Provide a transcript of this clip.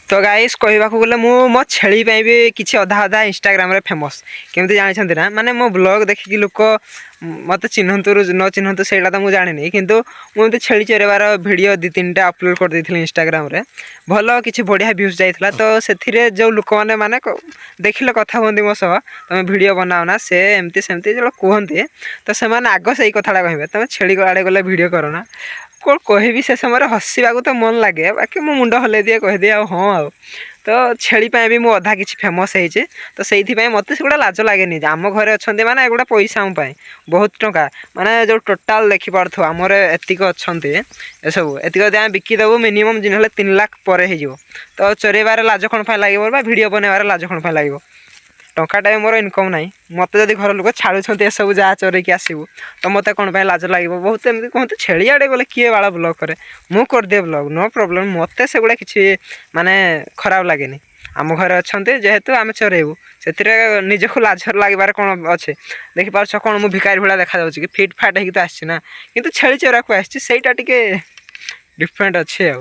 तो गाइस कहवाक गले मो छेली भी किसी अधा अधा इंस्टाग्राम रे फेमस केमती जानी ना माने मो ब्लॉग देखिकी लोक मत चिन्हतु न चिन्हतु से तो मुझे जानी कि मुझे छेली चरेबार भिडियो 2-3टा अपलोड कर देती इंस्टाग्राम रे भल कि बढ़िया व्यूज जाइला तो से जो लोक मैंने माने देखिले कथा कहते मो सह तुम भिड बनाओ ना से एमती सेमती जो कहते तो से आग से कथा कहे तुम छेली आड़े गले भिड करना कौन कहबी से समय हसवा तो मन लगे बाकी मो मुंड हल्ले दिए कहदिए हाँ आ तो छेली भी मुझे अधा कि फेमस होती तो से मत से गुड़ा लाज लगे आम घरे अच्छा माने एगुड़ा पैसा आम बहुत टंका माने जो टोटाल देखिपु आमर एतिक अच्छा ए सब एतिक बिकिदेबू मिनिमम जिन 3 लाख पर हो तो चरेबार लाज कौन लगे भिड बनवार लाज कौन लगे टंकाटा मोर इनकम ना मत जब घर लोक छाड़ू सब जहाँ चरईकी आसबू तो मत कौन लाज लगे बहुत एमती कहते छेली आड़े गले किए बाला ब्लॉग करे मु करदिए ब्लॉग नो प्रॉब्लम मत से गुड़ा कि माने खराब लगे आम घर अच्छा जेहेतु आम चरेबू से निजक लाज लगे कौन अच्छे देखिपार कौन मु भिकारी भाया देखा कि फिट फाट हो तो आसना कि छेली चरा को आसटा टे डिफरेंट अच्छे।